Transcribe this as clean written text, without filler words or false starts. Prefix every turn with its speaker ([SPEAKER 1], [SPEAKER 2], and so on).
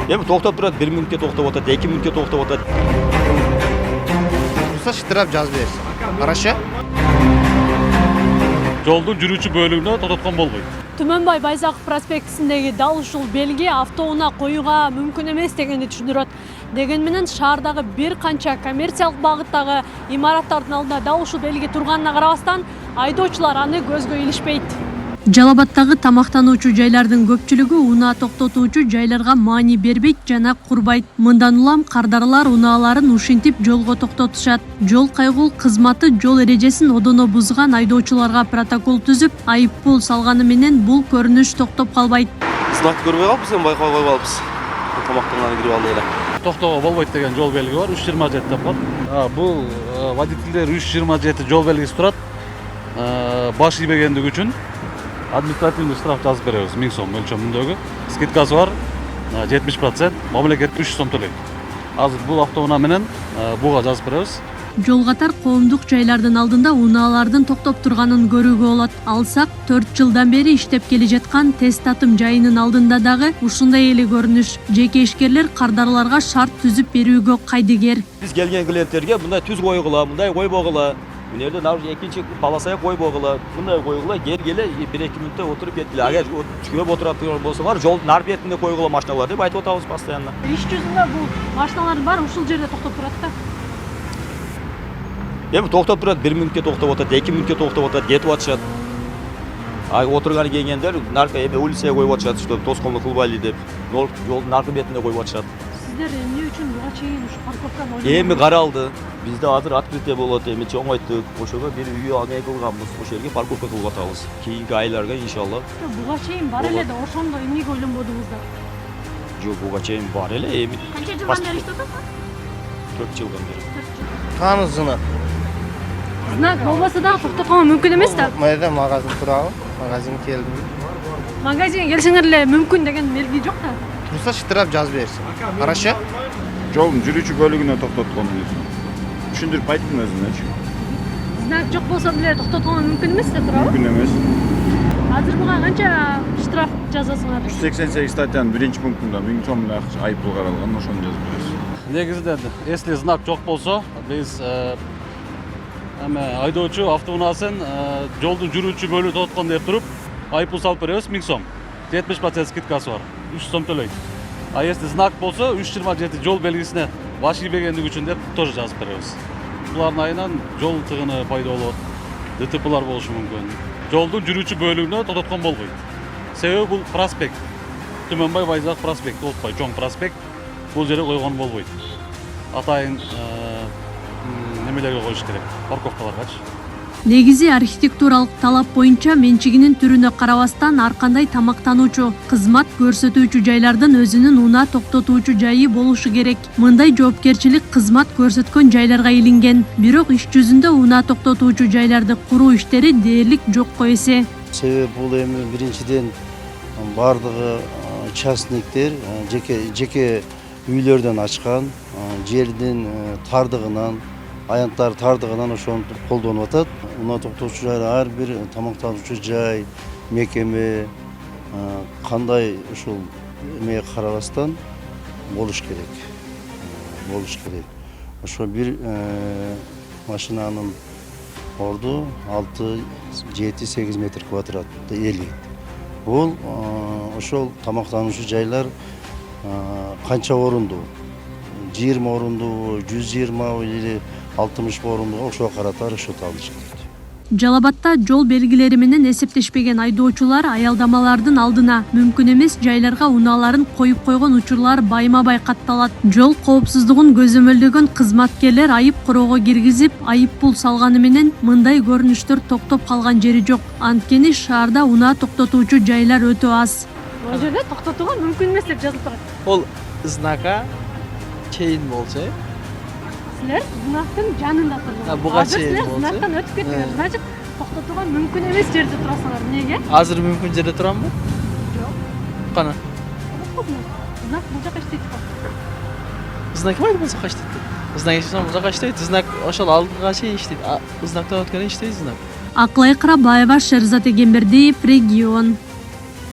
[SPEAKER 1] Эми токтоп турат, 1 мүнөткө токтоп атат, 2 мүнөткө токтоп атат.
[SPEAKER 2] Турса штраф жазып берсин. Карашы?
[SPEAKER 3] Жолдун жүрүүчү бөлүгүнө токтоткон болбойт.
[SPEAKER 4] Түмөнбай Байзаков проспектисиндеги дал ушул белги автоунаа коюуга мүмкүн эмес дегенди түшүндүрөт. Деген менен шаардагы бир канча коммерциялык багыттагы имараттардын алдында дал ушул белги турганына карабастан, айдоочулар аны көзгө илишпейт. Жалал-Абадтагы тамактануучу жайлардын көпчүлүгү унаа токтотуучу жайларга маани бербейт жана курбайт. Мындан улам кардарлар унааларын ушинтип жолго токтотушат. Жол кайгул кызматы жол эрежесин одоно бузган айдоочуларга протокол түзүп, айыппул салганы менен бул көрүнүш токтоп калбайт.
[SPEAKER 1] Знак көрбөй калыпбыз, эми байкабай коюп алыпбыз. Тамактангандан кирип алды эле.
[SPEAKER 3] Токтоого болбойт деген жол белги бар, 327 деп коет. Бул водительдер 327 жол белгиси турат. Баш ийбегендик үчүн административный штраф жазып беребиз 1000 сом өлчөмүндөгү. Скидкасы бар 70%, мамлекет 300 сом төлөйт. Азыр бул автоунаа менен буга жазып беребиз.
[SPEAKER 4] Жол катар коомдук жайлардын алдында унаалардын токтоп турганын көрүүгө болот. Алсак 4 жылдан бери иштеп келе жаткан тест татым жайынын алдында дагы ушундай эле көрүнүш. Жеке ишкерлер кардарларга шарт түзүп берүүгө кайдыгер.
[SPEAKER 1] Биз келген клиенттерге мындай түз койгула, мындай койбогула. Мынерде экинчи полосая койбогула, мындай койгула, келгеле 1-2 мүнөттө отуруп кеткиле. Агер көп отуруп турган болсоңор, жолдун ар бетинде койгула машиналар деп айтып атабыз постоянно.
[SPEAKER 4] Иш жүзүндө бул машиналардын баары ушул жерде токтоп турат да.
[SPEAKER 1] Эми токтоп турат, 1 мүнөткө токтоп атат, 2 мүнөткө токтоп атат, кетип атышат. Отурганы келгендер нарко эми улицага коюп атышат, чтобы тоскоолдук кылбайлы деп. Жолдун аркы бетинде коюп атышат.
[SPEAKER 4] Сиздер эмне үчүн буга чейин ушу парковканы ойлонбойсуңар?
[SPEAKER 1] Эми каралды. Бизде азыр открытие болот, эми чоңойттук. Ошого бир үй аңай кылганбыз. Ошол жерге парковка кылып атабыз. Кийинки айларга иншалла.
[SPEAKER 4] Буга чейин бар эле да, ошондо эмнеге ойлонбодуңуздар?
[SPEAKER 1] Жок, буга чейин бар эле, эми
[SPEAKER 4] Канча жылдан бери иштеп атасыз?
[SPEAKER 1] 4 жылдан бери.
[SPEAKER 2] Каны знак.
[SPEAKER 4] Знак болбосо дагы токтотконго мүмкүн эмес да.
[SPEAKER 2] Майда магазин турабы? Магазин келдим.
[SPEAKER 4] Магазинге келсеңер эле мүмкүн деген белги жок да.
[SPEAKER 2] Турса штраф жазып берсин. Карашы?
[SPEAKER 5] Жолдун жүрүүчү бөлүгүнө токтоткон. Түшүндүрүп айттым өзүмөчү.
[SPEAKER 4] Знак жок болсо деле токтотконго мүмкүн эмес да туурабы?
[SPEAKER 5] Мүмкүн эмес.
[SPEAKER 4] Азыр буга канча штраф жазасыңар?
[SPEAKER 5] 188 статьянын 1-пунктунда 1000 сом айыппул каралган, ошону жазып беребиз.
[SPEAKER 3] Негизинен, если знак жок болсо, биз айдоочу автоунаасын жолдун жүрүүчү бөлүгү токтоткон деп туруп, айыппул салып беребиз 1000 сом. 70% скидкасы бар. 300 сом төлөйт. А если знак болсо 327 жол белгисине баш ийбегендик үчүн деп тоже жазып беребиз. Булардын айынан жол тыгыны пайда болот. ДТПлар болушу мүмкүн. Жолдун жүрүүчү бөлүгүнө токтоткон болбойт. Себеби бул проспект. Түмөнбай Байзаков проспект, Отпай чоң проспект. Бул жерге койгон болбойт. Атайын немелерге коюш керек. Парковкаларгачы.
[SPEAKER 4] Негизи архитектуралык талап боюнча менчигинин түрүнө карабастан ар кандай тамактануучу, кызмат көрсөтүүчү жайлардын өзүнүн унаа токтотуучу жайы болушу керек. Мындай жоопкерчилик кызмат көрсөткөн жайларга илинген. Бирок иш жүзүндө унаа токтотуучу жайларды куруу иштери дээрлик жокко эсе.
[SPEAKER 6] Себеби бул эми биринчиден бардыгы частниктер жеке үйлөрдөн ачкан, жердин тардыгынан, аянттар тардыгынан ошентип колдонуп атат. Унаа токтотуучу жайлар ар бир тамактануучу жай, мекеме кандай ушул эмеге карабастан болуш керек. Ошо бир машинанын орду 6-7-8 метр квадратты элейт. Бул ошол тамактануучу жайлар канча орундуу? 20 орундуу, 120 или 60 орундуу ошого карата расчет алыш керек.
[SPEAKER 4] Жалал-Абадта жол белгилери менен эсептешпеген айдоочулар аялдамалардын алдына, мүмкүн эмес жайларга унааларын коюп койгон учурлар байма-бай катталат. Жол коопсуздугун көзөмөлдөгөн кызматкерлер айып короого киргизип, айыппул салганы менен мындай көрүнүштөр токтоп калган жери жок. Анткени шаарда унаа токтотуучу жайлар өтө аз. Бул жерде токтотууга мүмкүн эмес деп жазылып турат.
[SPEAKER 7] Ол знака чейин болсо,
[SPEAKER 4] Силер знактын жанында турдуңар.
[SPEAKER 7] Буга чейин
[SPEAKER 4] силер
[SPEAKER 7] болсо.
[SPEAKER 4] знактан өтүп кеттиңер. Значит, токтотууга мүмкүн эмес жерде турасыңар. Эмнеге?
[SPEAKER 7] азыр мүмкүн жерде турамбы?
[SPEAKER 4] Жок.
[SPEAKER 7] Кана?
[SPEAKER 4] Знак бул жака иштейт го.
[SPEAKER 7] Знак бар болсо качтайт. Знак ишсем бул жака иштейт. Знак ошол алдыга чейин иштейт. Знактан өткөн иштейт знак.
[SPEAKER 4] Акылай Кырабаева, Шерзат Эгембердиев, Регион.